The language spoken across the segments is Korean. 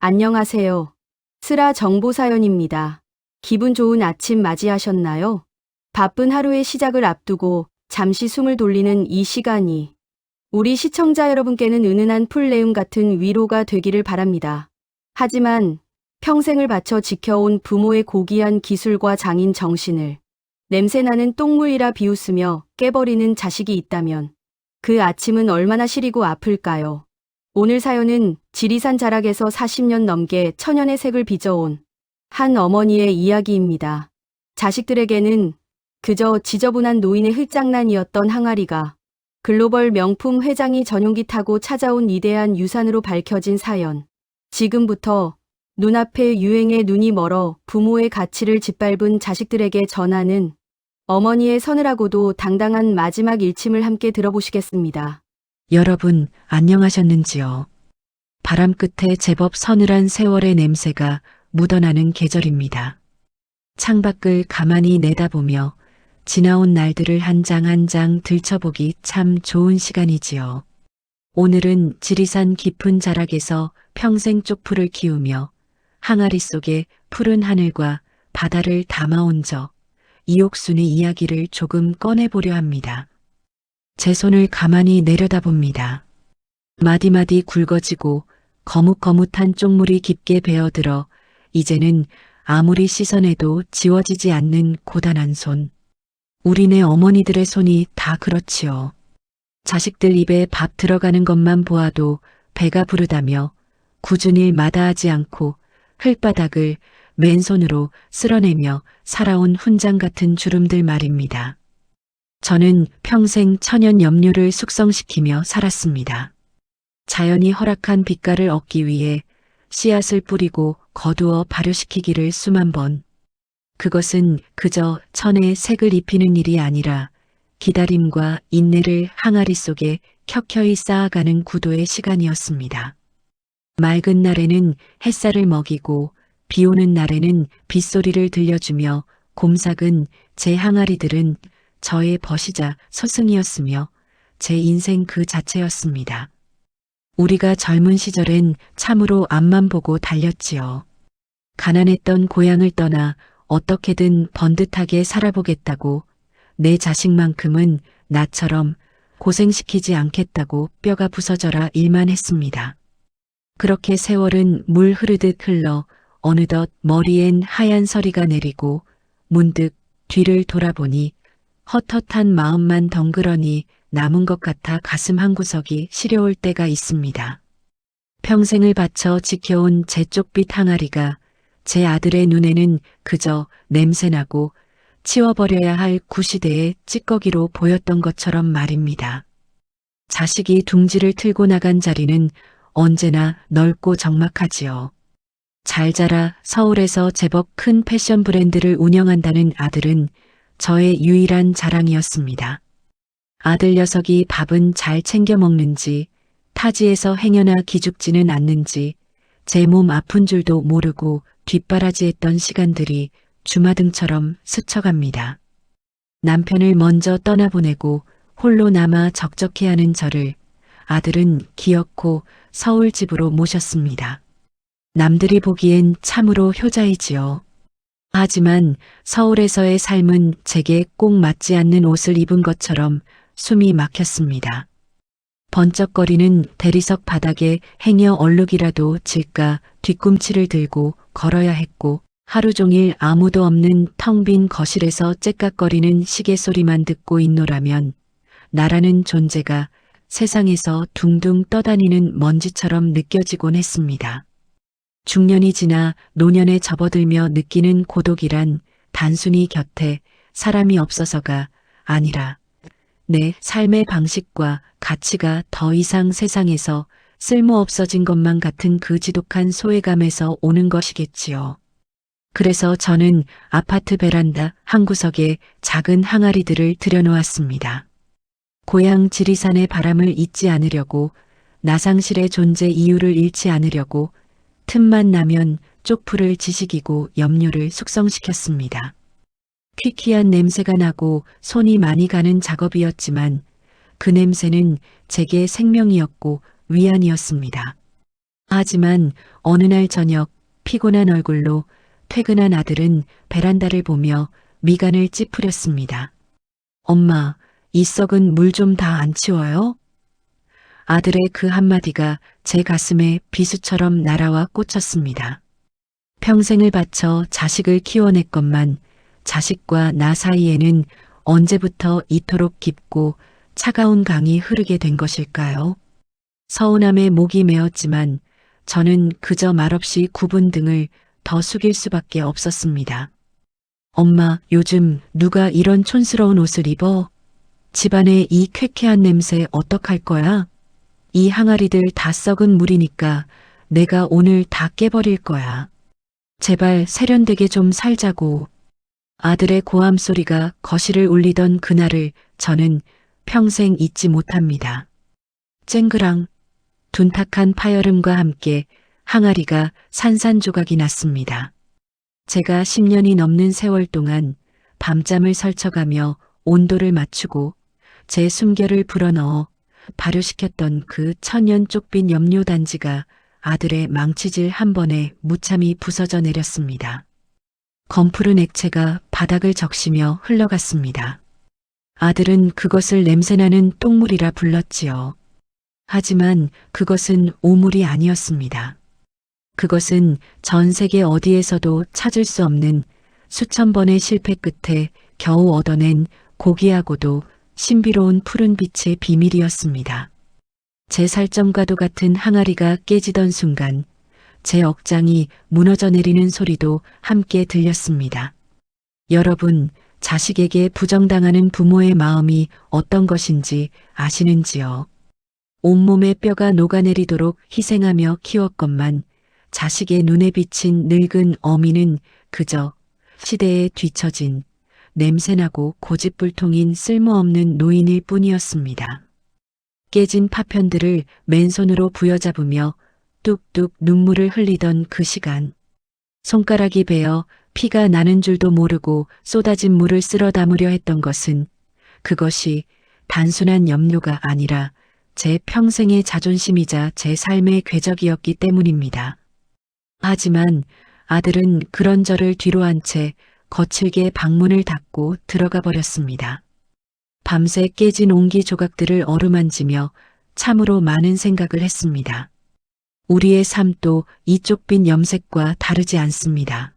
안녕하세요. 슬아 정보사연입니다. 기분 좋은 아침 맞이하셨나요? 바쁜 하루의 시작을 앞두고 잠시 숨을 돌리는 이 시간이 우리 시청자 여러분께는 은은한 풀내음 같은 위로가 되기를 바랍니다. 하지만 평생을 바쳐 지켜온 부모의 고귀한 기술과 장인 정신을 냄새나는 똥물이라 비웃으며 깨버리는 자식이 있다면 그 아침은 얼마나 시리고 아플까요? 오늘 사연은 지리산 자락에서 40년 넘게 천연의 색을 빚어온 한 어머니의 이야기입니다. 자식들에게는 그저 지저분한 노인의 흙장난이었던 항아리가 글로벌 명품 회장이 전용기 타고 찾아온 위대한 유산으로 밝혀진 사연. 지금부터 눈앞에 유행에 눈이 멀어 부모의 가치를 짓밟은 자식들에게 전하는 어머니의 서늘하고도 당당한 마지막 일침을 함께 들어보시겠습니다. 여러분, 안녕하셨는지요? 바람 끝에 제법 서늘한 세월의 냄새가 묻어나는 계절입니다. 창밖을 가만히 내다보며 지나온 날들을 한 장 한 장 들춰보기 참 좋은 시간이지요. 오늘은 지리산 깊은 자락에서 평생 쪽풀을 키우며 항아리 속에 푸른 하늘과 바다를 담아온 저 이옥순의 이야기를 조금 꺼내보려 합니다. 제 손을 가만히 내려다봅니다. 마디마디 굵어지고 거뭇거뭇한 쪽물이 깊게 배어들어 이제는 아무리 씻어내도 지워지지 않는 고단한 손. 우리네 어머니들의 손이 다 그렇지요. 자식들 입에 밥 들어가는 것만 보아도 배가 부르다며 굳은 일 마다하지 않고 흙바닥을 맨손으로 쓸어내며 살아온 훈장 같은 주름들 말입니다. 저는 평생 천연 염료를 숙성시키며 살았습니다. 자연이 허락한 빛깔을 얻기 위해 씨앗을 뿌리고 거두어 발효시키기를 수만 번. 그것은 그저 천에 색을 입히는 일이 아니라 기다림과 인내를 항아리 속에 켜켜이 쌓아가는 구도의 시간이었습니다. 맑은 날에는 햇살을 먹이고 비 오는 날에는 빗소리를 들려주며 곰삭은 제 항아리들은 저의 벗이자 스승이었으며 제 인생 그 자체였습니다. 우리가 젊은 시절엔 참으로 앞만 보고 달렸지요. 가난했던 고향을 떠나 어떻게든 번듯하게 살아보겠다고 내 자식만큼은 나처럼 고생시키지 않겠다고 뼈가 부서져라 일만 했습니다. 그렇게 세월은 물 흐르듯 흘러 어느덧 머리엔 하얀 서리가 내리고 문득 뒤를 돌아보니 헛헛한 마음만 덩그러니 남은 것 같아 가슴 한구석이 시려올 때가 있습니다. 평생을 바쳐 지켜온 제 쪽빛 항아리가 제 아들의 눈에는 그저 냄새나고 치워버려야 할 구시대의 찌꺼기로 보였던 것처럼 말입니다. 자식이 둥지를 틀고 나간 자리는 언제나 넓고 적막하지요. 잘 자라 서울에서 제법 큰 패션 브랜드를 운영한다는 아들은 저의 유일한 자랑이었습니다. 아들 녀석이 밥은 잘 챙겨 먹는지, 타지에서 행여나 기죽지는 않는지, 제 몸 아픈 줄도 모르고 뒷바라지했던 시간들이 주마등처럼 스쳐갑니다. 남편을 먼저 떠나보내고 홀로 남아 적적해하는 저를 아들은 기어코 서울 집으로 모셨습니다. 남들이 보기엔 참으로 효자이지요. 하지만 서울에서의 삶은 제게 꼭 맞지 않는 옷을 입은 것처럼 숨이 막혔습니다. 번쩍거리는 대리석 바닥에 행여 얼룩이라도 질까 뒤꿈치를 들고 걸어야 했고 하루 종일 아무도 없는 텅 빈 거실에서 째깍거리는 시계 소리만 듣고 있노라면 나라는 존재가 세상에서 둥둥 떠다니는 먼지처럼 느껴지곤 했습니다. 중년이 지나 노년에 접어들며 느끼는 고독이란 단순히 곁에 사람이 없어서가 아니라 내 삶의 방식과 가치가 더 이상 세상에서 쓸모없어진 것만 같은 그 지독한 소외감에서 오는 것이겠지요. 그래서 저는 아파트 베란다 한 구석에 작은 항아리들을 들여놓았습니다. 고향 지리산의 바람을 잊지 않으려고 나상실의 존재 이유를 잃지 않으려고 틈만 나면 쪽풀을 지식이고 염료를 숙성시켰습니다. 퀴퀴한 냄새가 나고 손이 많이 가는 작업이었지만 그 냄새는 제게 생명이었고 위안이었습니다. 하지만 어느 날 저녁 피곤한 얼굴로 퇴근한 아들은 베란다를 보며 미간을 찌푸렸습니다. 엄마, 이 썩은 물 좀 다 안 치워요? 아들의 그 한마디가 제 가슴에 비수처럼 날아와 꽂혔습니다. 평생을 바쳐 자식을 키워냈건만 자식과 나 사이에는 언제부터 이토록 깊고 차가운 강이 흐르게 된 것일까요? 서운함에 목이 메었지만 저는 그저 말없이 굽은 등을 더 숙일 수밖에 없었습니다. 엄마, 요즘 누가 이런 촌스러운 옷을 입어? 집안에 이 쾌쾌한 냄새 어떡할 거야? 이 항아리들 다 썩은 물이니까 내가 오늘 다 깨버릴 거야. 제발 세련되게 좀 살자고. 아들의 고함 소리가 거실을 울리던 그날을 저는 평생 잊지 못합니다. 쨍그랑 둔탁한 파열음과 함께 항아리가 산산조각이 났습니다. 제가 10년이 넘는 세월 동안 밤잠을 설쳐가며 온도를 맞추고 제 숨결을 불어넣어 발효시켰던 그 천연 쪽빛 염료단지가 아들의 망치질 한 번에 무참히 부서져 내렸습니다. 검푸른 액체가 바닥을 적시며 흘러갔습니다. 아들은 그것을 냄새나는 똥물이라 불렀지요. 하지만 그것은 오물이 아니었습니다. 그것은 전 세계 어디에서도 찾을 수 없는 수천 번의 실패 끝에 겨우 얻어낸 고귀하고도 신비로운 푸른 빛의 비밀이었습니다. 제 살점과도 같은 항아리가 깨지던 순간 제 억장이 무너져 내리는 소리도 함께 들렸습니다. 여러분, 자식에게 부정당하는 부모의 마음이 어떤 것인지 아시는지요? 온몸에 뼈가 녹아내리도록 희생하며 키웠건만 자식의 눈에 비친 늙은 어미는 그저 시대에 뒤처진 냄새나고 고집불통인 쓸모없는 노인일 뿐이었습니다. 깨진 파편들을 맨손으로 부여잡으며 뚝뚝 눈물을 흘리던 그 시간. 손가락이 베어 피가 나는 줄도 모르고 쏟아진 물을 쓸어 담으려 했던 것은 그것이 단순한 염료가 아니라 제 평생의 자존심이자 제 삶의 궤적이었기 때문입니다. 하지만 아들은 그런 저를 뒤로 한 채 거칠게 방문을 닫고 들어가 버렸습니다. 밤새 깨진 옹기 조각들을 어루만지며 참으로 많은 생각을 했습니다. 우리의 삶도 이 쪽빛 염색과 다르지 않습니다.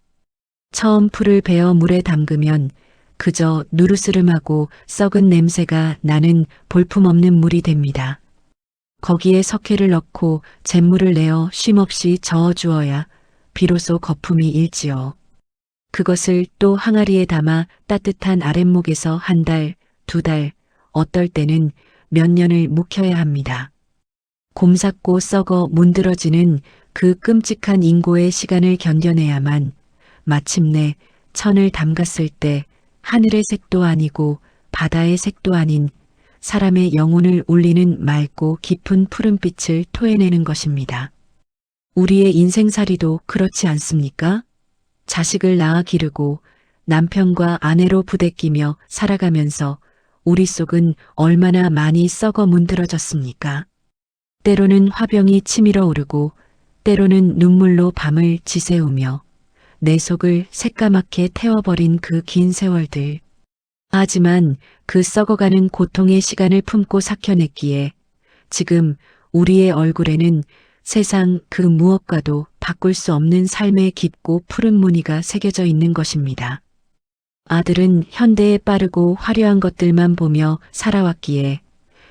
처음 풀을 베어 물에 담그면 그저 누르스름하고 썩은 냄새가 나는 볼품없는 물이 됩니다. 거기에 석회를 넣고 잿물을 내어 쉼없이 저어주어야 비로소 거품이 일지요. 그것을 또 항아리에 담아 따뜻한 아랫목에서 한 달, 두 달, 어떨 때는 몇 년을 묵혀야 합니다. 곰삭고 썩어 문드러지는 그 끔찍한 인고의 시간을 견뎌내야만 마침내 천을 담갔을 때 하늘의 색도 아니고 바다의 색도 아닌 사람의 영혼을 울리는 맑고 깊은 푸른빛을 토해내는 것입니다. 우리의 인생살이도 그렇지 않습니까? 자식을 낳아 기르고 남편과 아내로 부대끼며 살아가면서 우리 속은 얼마나 많이 썩어 문드러졌습니까? 때로는 화병이 치밀어 오르고 때로는 눈물로 밤을 지새우며 내 속을 새까맣게 태워버린 그 긴 세월들. 하지만 그 썩어가는 고통의 시간을 품고 삭혀냈기에 지금 우리의 얼굴에는 세상 그 무엇과도 바꿀 수 없는 삶의 깊고 푸른 무늬가 새겨져 있는 것입니다. 아들은 현대의 빠르고 화려한 것들만 보며 살아왔기에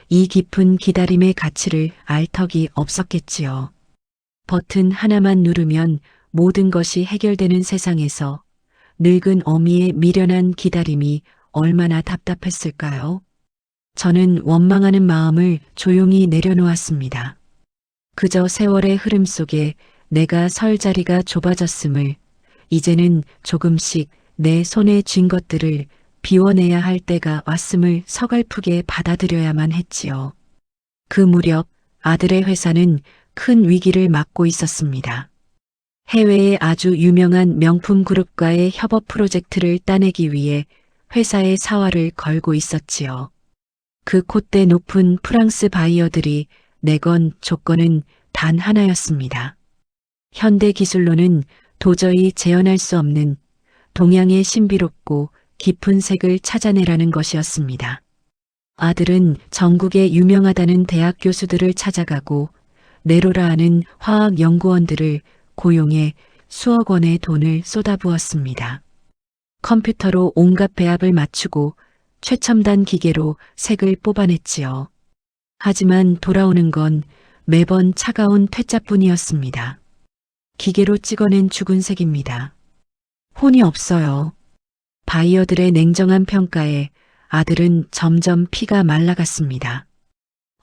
이 깊은 기다림의 가치를 알 턱이 없었겠지요. 버튼 하나만 누르면 모든 것이 해결되는 세상에서 늙은 어미의 미련한 기다림이 얼마나 답답했을까요? 저는 원망하는 마음을 조용히 내려놓았습니다. 그저 세월의 흐름 속에 내가 설 자리가 좁아졌음을, 이제는 조금씩 내 손에 쥔 것들을 비워내야 할 때가 왔음을 서글프게 받아들여야만 했지요. 그 무렵 아들의 회사는 큰 위기를 맞고 있었습니다. 해외의 아주 유명한 명품 그룹과의 협업 프로젝트를 따내기 위해 회사의 사활을 걸고 있었지요. 그 콧대 높은 프랑스 바이어들이 내건 조건은 단 하나였습니다. 현대 기술로는 도저히 재현할 수 없는 동양의 신비롭고 깊은 색을 찾아내라는 것이었습니다. 아들은 전국의 유명하다는 대학 교수들을 찾아가고 네로라 하는 화학 연구원들을 고용해 수억 원의 돈을 쏟아부었습니다. 컴퓨터로 온갖 배합을 맞추고 최첨단 기계로 색을 뽑아냈지요. 하지만 돌아오는 건 매번 차가운 퇴짜뿐이었습니다. 기계로 찍어낸 죽은 색입니다. 혼이 없어요. 바이어들의 냉정한 평가에 아들은 점점 피가 말라갔습니다.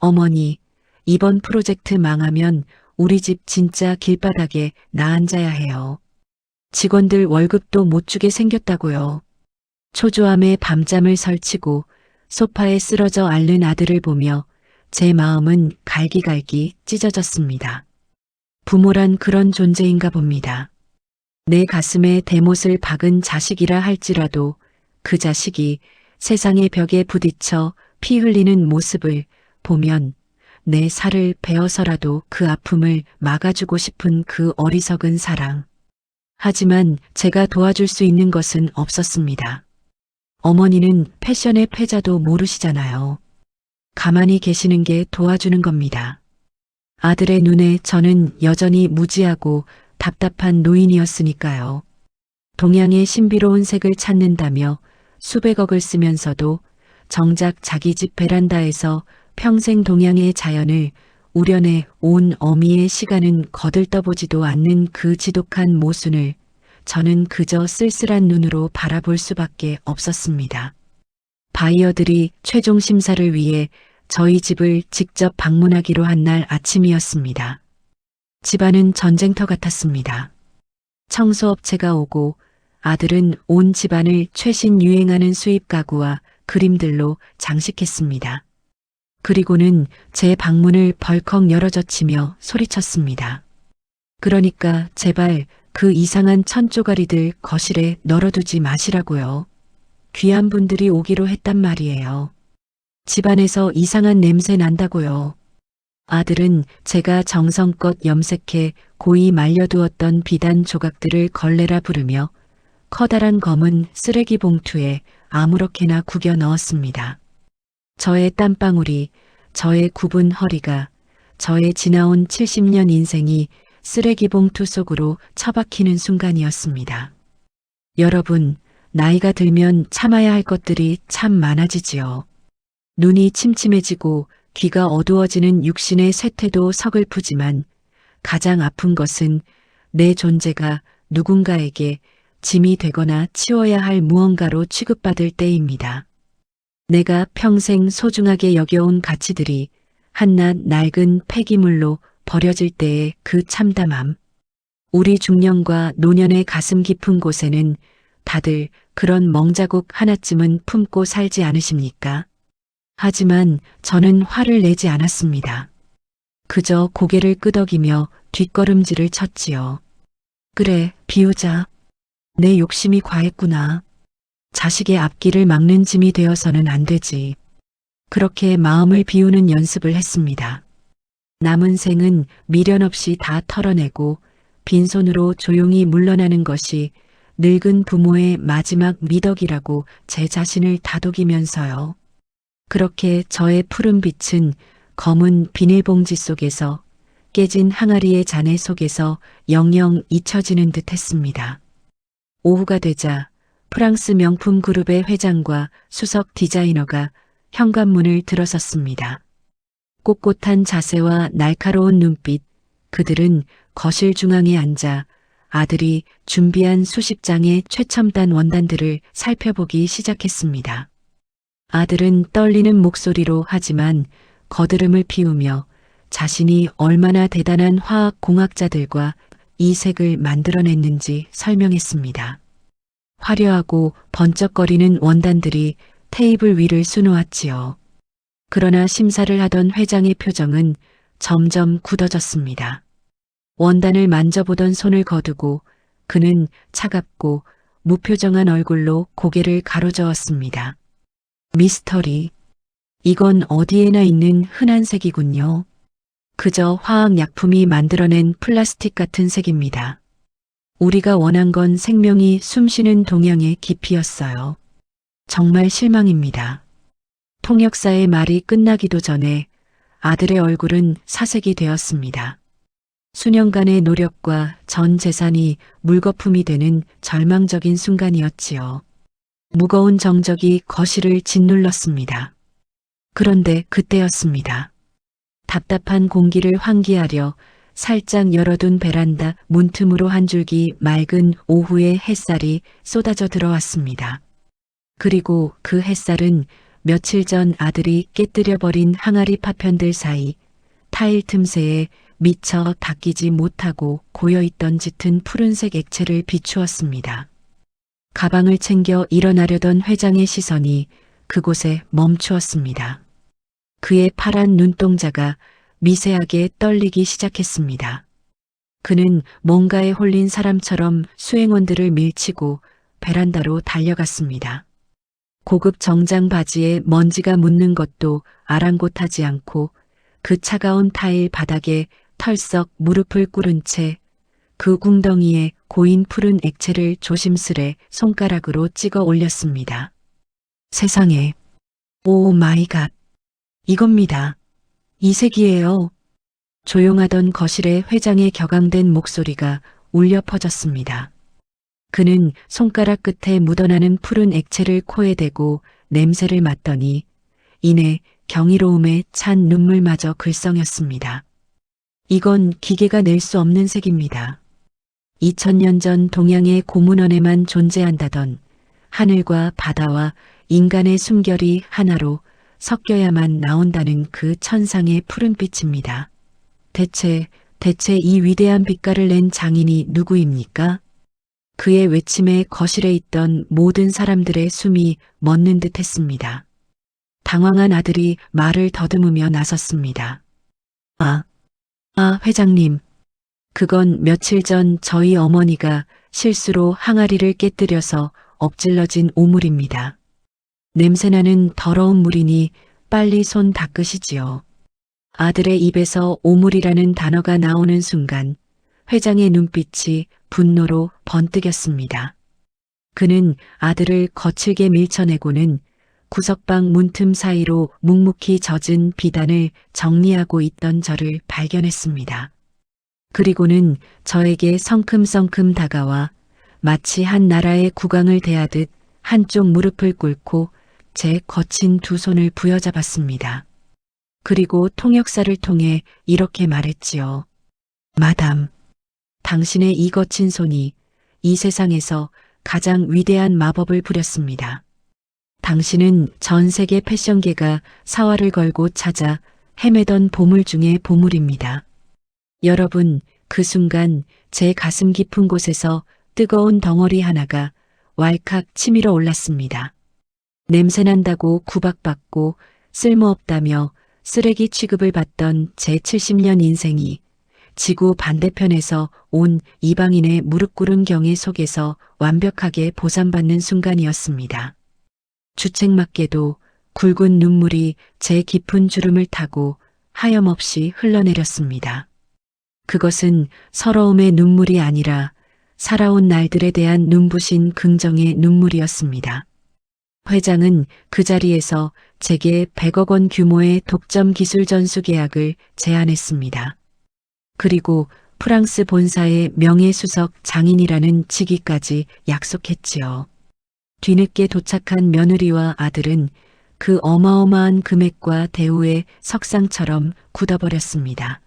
어머니, 이번 프로젝트 망하면 우리 집 진짜 길바닥에 나앉아야 해요. 직원들 월급도 못 주게 생겼다고요. 초조함에 밤잠을 설치고 소파에 쓰러져 앓는 아들을 보며 제 마음은 갈기갈기 찢어졌습니다. 부모란 그런 존재인가 봅니다. 내 가슴에 대못을 박은 자식이라 할지라도 그 자식이 세상의 벽에 부딪혀 피 흘리는 모습을 보면 내 살을 베어서라도 그 아픔을 막아주고 싶은 그 어리석은 사랑. 하지만 제가 도와줄 수 있는 것은 없었습니다. 어머니는 패션의 패자도 모르시잖아요. 가만히 계시는 게 도와주는 겁니다. 아들의 눈에 저는 여전히 무지하고 답답한 노인이었으니까요. 동양의 신비로운 색을 찾는다며 수백억을 쓰면서도 정작 자기 집 베란다에서 평생 동양의 자연을 우려내 온 어미의 시간은 거들떠보지도 않는 그 지독한 모순을 저는 그저 쓸쓸한 눈으로 바라볼 수밖에 없었습니다. 바이어들이 최종 심사를 위해 저희 집을 직접 방문하기로 한 날 아침이었습니다. 집안은 전쟁터 같았습니다. 청소업체가 오고 아들은 온 집안을 최신 유행하는 수입 가구와 그림들로 장식했습니다. 그리고는 제 방문을 벌컥 열어젖히며 소리쳤습니다. 그러니까 제발 그 이상한 천조가리들 거실에 널어두지 마시라고요. 귀한 분들이 오기로 했단 말이에요. 집안에서 이상한 냄새 난다고요. 아들은 제가 정성껏 염색해 고이 말려두었던 비단 조각들을 걸레라 부르며 커다란 검은 쓰레기 봉투에 아무렇게나 구겨 넣었습니다. 저의 땀방울이, 저의 굽은 허리가, 저의 지나온 70년 인생이 쓰레기 봉투 속으로 처박히는 순간이었습니다. 여러분, 나이가 들면 참아야 할 것들이 참 많아지지요. 눈이 침침해지고 귀가 어두워지는 육신의 쇠퇴도 서글프지만 가장 아픈 것은 내 존재가 누군가에게 짐이 되거나 치워야 할 무언가로 취급받을 때입니다. 내가 평생 소중하게 여겨온 가치들이 한낱 낡은 폐기물로 버려질 때의 그 참담함. 우리 중년과 노년의 가슴 깊은 곳에는 다들 그런 멍자국 하나쯤은 품고 살지 않으십니까? 하지만 저는 화를 내지 않았습니다. 그저 고개를 끄덕이며 뒷걸음질을 쳤지요. 그래, 비우자. 내 욕심이 과했구나. 자식의 앞길을 막는 짐이 되어서는 안 되지. 그렇게 마음을 비우는 연습을 했습니다. 남은 생은 미련 없이 다 털어내고 빈손으로 조용히 물러나는 것이 늙은 부모의 마지막 미덕이라고 제 자신을 다독이면서요. 그렇게 저의 푸른 빛은 검은 비닐봉지 속에서 깨진 항아리의 잔해 속에서 영영 잊혀지는 듯 했습니다. 오후가 되자 프랑스 명품 그룹의 회장과 수석 디자이너가 현관문을 들어섰습니다. 꼿꼿한 자세와 날카로운 눈빛, 그들은 거실 중앙에 앉아 아들이 준비한 수십 장의 최첨단 원단들을 살펴보기 시작했습니다. 아들은 떨리는 목소리로 하지만 거드름을 피우며 자신이 얼마나 대단한 화학 공학자들과 이 색을 만들어냈는지 설명했습니다. 화려하고 번쩍거리는 원단들이 테이블 위를 수놓았지요. 그러나 심사를 하던 회장의 표정은 점점 굳어졌습니다. 원단을 만져보던 손을 거두고 그는 차갑고 무표정한 얼굴로 고개를 가로저었습니다. 미스터리. 이건 어디에나 있는 흔한 색이군요. 그저 화학약품이 만들어낸 플라스틱 같은 색입니다. 우리가 원한 건 생명이 숨쉬는 동양의 깊이였어요. 정말 실망입니다. 통역사의 말이 끝나기도 전에 아들의 얼굴은 사색이 되었습니다. 수년간의 노력과 전 재산이 물거품이 되는 절망적인 순간이었지요. 무거운 정적이 거실을 짓눌렀습니다. 그런데 그때였습니다. 답답한 공기를 환기하려 살짝 열어둔 베란다 문틈으로 한 줄기 맑은 오후의 햇살이 쏟아져 들어왔습니다. 그리고 그 햇살은 며칠 전 아들이 깨뜨려버린 항아리 파편들 사이 타일 틈새에 미처 닦이지 못하고 고여있던 짙은 푸른색 액체를 비추었습니다. 가방을 챙겨 일어나려던 회장의 시선이 그곳에 멈추었습니다. 그의 파란 눈동자가 미세하게 떨리기 시작했습니다. 그는 뭔가에 홀린 사람처럼 수행원들을 밀치고 베란다로 달려갔습니다. 고급 정장 바지에 먼지가 묻는 것도 아랑곳하지 않고 그 차가운 타일 바닥에 털썩 무릎을 꿇은 채 그 궁덩이에 고인 푸른 액체를 조심스레 손가락으로 찍어 올렸습니다. 세상에, 오 마이 갓, 이겁니다. 이 색이에요. 조용하던 거실에 회장의 격앙된 목소리가 울려 퍼졌습니다. 그는 손가락 끝에 묻어나는 푸른 액체를 코에 대고 냄새를 맡더니 이내 경이로움에 찬 눈물마저 글썽였습니다. 이건 기계가 낼 수 없는 색입니다. 2000년 전 동양의 고문원에만 존재한다던 하늘과 바다와 인간의 숨결이 하나로 섞여야만 나온다는 그 천상의 푸른빛입니다. 대체 이 위대한 빛깔을 낸 장인이 누구입니까? 그의 외침에 거실에 있던 모든 사람들의 숨이 멎는 듯 했습니다. 당황한 아들이 말을 더듬으며 나섰습니다. 회장님. 그건 며칠 전 저희 어머니가 실수로 항아리를 깨뜨려서 엎질러진 오물입니다. 냄새나는 더러운 물이니 빨리 손 닦으시지요. 아들의 입에서 오물이라는 단어가 나오는 순간 회장의 눈빛이 분노로 번뜩였습니다. 그는 아들을 거칠게 밀쳐내고는 구석방 문틈 사이로 묵묵히 젖은 비단을 정리하고 있던 저를 발견했습니다. 그리고는 저에게 성큼성큼 다가와 마치 한 나라의 국왕을 대하듯 한쪽 무릎을 꿇고 제 거친 두 손을 부여잡았습니다. 그리고 통역사를 통해 이렇게 말했지요. 마담, 당신의 이 거친 손이 이 세상에서 가장 위대한 마법을 부렸습니다. 당신은 전 세계 패션계가 사활을 걸고 찾아 헤매던 보물 중의 보물입니다. 여러분, 그 순간 제 가슴 깊은 곳에서 뜨거운 덩어리 하나가 왈칵 치밀어 올랐습니다. 냄새난다고 구박받고 쓸모없다며 쓰레기 취급을 받던 제 70년 인생이 지구 반대편에서 온 이방인의 무릎 꿇은 경애 속에서 완벽하게 보상받는 순간이었습니다. 주책맞게도 굵은 눈물이 제 깊은 주름을 타고 하염없이 흘러내렸습니다. 그것은 서러움의 눈물이 아니라 살아온 날들에 대한 눈부신 긍정의 눈물이었습니다. 회장은 그 자리에서 제게 100억 원 규모의 독점 기술 전수 계약을 제안했습니다. 그리고 프랑스 본사의 명예수석 장인이라는 직위까지 약속했지요. 뒤늦게 도착한 며느리와 아들은 그 어마어마한 금액과 대우에 석상처럼 굳어버렸습니다.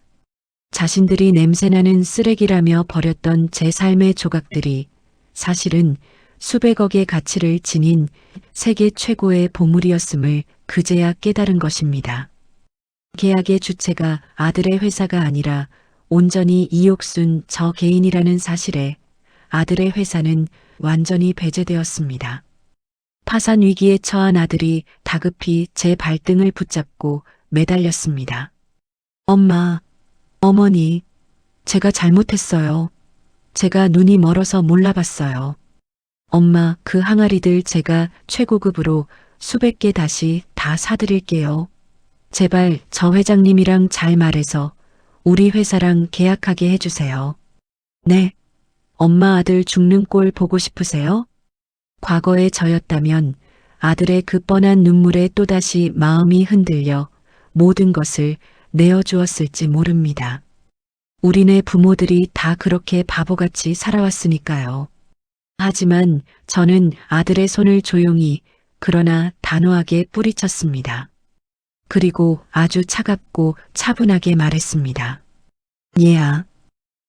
자신들이 냄새나는 쓰레기라며 버렸던 제 삶의 조각들이 사실은 수백억의 가치를 지닌 세계 최고의 보물이었음을 그제야 깨달은 것입니다. 계약의 주체가 아들의 회사가 아니라 온전히 이옥순 저 개인이라는 사실에 아들의 회사는 완전히 배제되었습니다. 파산 위기에 처한 아들이 다급히 제 발등을 붙잡고 매달렸습니다. 엄마, 어머니, 제가 잘못했어요. 제가 눈이 멀어서 몰라봤어요. 엄마, 그 항아리들 제가 최고급으로 수백 개 다시 다 사드릴게요. 제발 저 회장님이랑 잘 말해서 우리 회사랑 계약하게 해주세요. 네. 엄마 아들 죽는 꼴 보고 싶으세요? 과거의 저였다면 아들의 그 뻔한 눈물에 또다시 마음이 흔들려 모든 것을 내어주었을지 모릅니다. 우리네 부모들이 다 그렇게 바보같이 살아왔으니까요. 하지만 저는 아들의 손을 조용히 그러나 단호하게 뿌리쳤습니다. 그리고 아주 차갑고 차분하게 말했습니다. 얘야,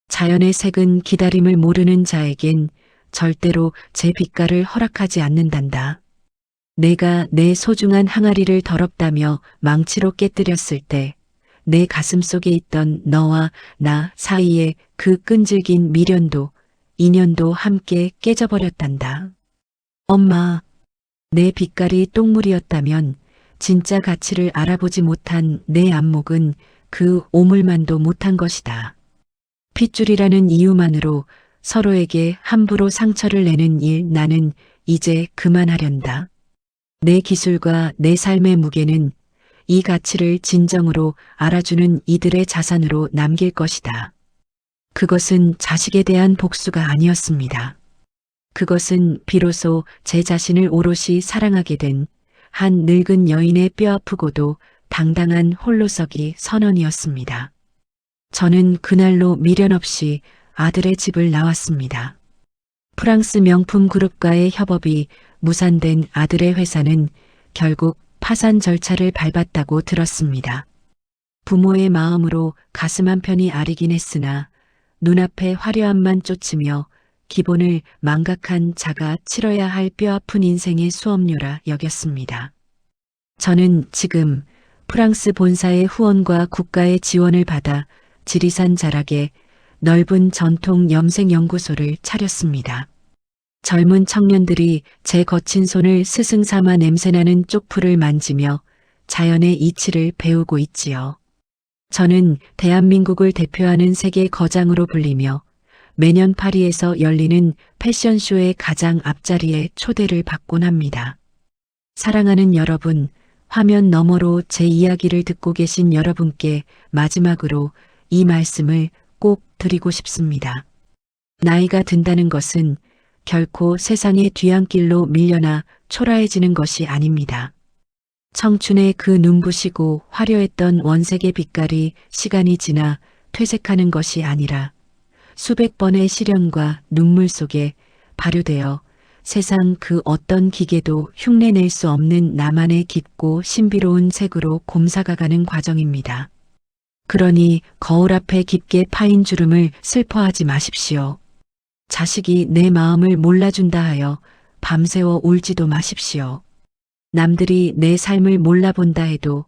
자연의 색은 기다림을 모르는 자에겐 절대로 제 빛깔을 허락하지 않는단다. 내가 내 소중한 항아리를 더럽다며 망치로 깨뜨렸을 때 내 가슴 속에 있던 너와 나 사이에 그 끈질긴 미련도 인연도 함께 깨져버렸단다. 엄마, 내 빛깔이 똥물이었다면 진짜 가치를 알아보지 못한 내 안목은 그 오물만도 못한 것이다. 핏줄이라는 이유만으로 서로에게 함부로 상처를 내는 일 나는 이제 그만하련다. 내 기술과 내 삶의 무게는 이 가치를 진정으로 알아주는 이들의 자산으로 남길 것이다. 그것은 자식에 대한 복수가 아니었습니다. 그것은 비로소 제 자신을 오롯이 사랑하게 된 한 늙은 여인의 뼈아프고도 당당한 홀로서기 선언이었습니다. 저는 그날로 미련 없이 아들의 집을 나왔습니다. 프랑스 명품 그룹과의 협업이 무산된 아들의 회사는 결국 파산 절차를 밟았다고 들었습니다. 부모의 마음으로 가슴 한편이 아리긴 했으나 눈앞의 화려함만 쫓으며 기본을 망각한 자가 치러야 할 뼈아픈 인생의 수업료라 여겼습니다. 저는 지금 프랑스 본사의 후원과 국가의 지원을 받아 지리산 자락에 넓은 전통 염색 연구소를 차렸습니다. 젊은 청년들이 제 거친 손을 스승 삼아 냄새나는 쪽풀을 만지며 자연의 이치를 배우고 있지요. 저는 대한민국을 대표하는 세계 거장으로 불리며 매년 파리에서 열리는 패션쇼의 가장 앞자리에 초대를 받곤 합니다. 사랑하는 여러분, 화면 너머로 제 이야기를 듣고 계신 여러분께 마지막으로 이 말씀을 꼭 드리고 싶습니다. 나이가 든다는 것은 결코 세상의 뒤안길로 밀려나 초라해지는 것이 아닙니다. 청춘의 그 눈부시고 화려했던 원색의 빛깔이 시간이 지나 퇴색하는 것이 아니라 수백 번의 시련과 눈물 속에 발효되어 세상 그 어떤 기계도 흉내낼 수 없는 나만의 깊고 신비로운 색으로 곰사가가는 과정입니다. 그러니 거울 앞에 깊게 파인 주름을 슬퍼하지 마십시오. 자식이 내 마음을 몰라준다 하여 밤새워 울지도 마십시오. 남들이 내 삶을 몰라본다 해도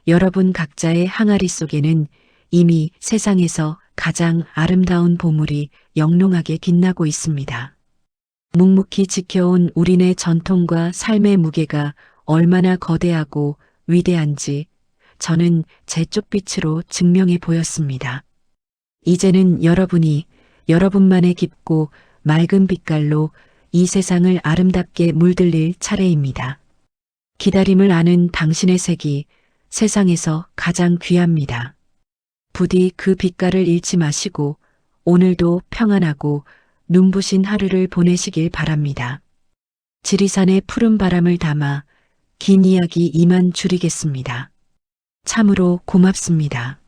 여러분 각자의 항아리 속에는 이미 세상에서 가장 아름다운 보물이 영롱하게 빛나고 있습니다. 묵묵히 지켜온 우리네 전통과 삶의 무게가 얼마나 거대하고 위대한지 저는 제 쪽빛으로 증명해 보였습니다. 이제는 여러분이 여러분만의 깊고 맑은 빛깔로 이 세상을 아름답게 물들일 차례입니다. 기다림을 아는 당신의 색이 세상에서 가장 귀합니다. 부디 그 빛깔을 잃지 마시고 오늘도 평안하고 눈부신 하루를 보내시길 바랍니다. 지리산의 푸른 바람을 담아 긴 이야기 이만 줄이겠습니다. 참으로 고맙습니다.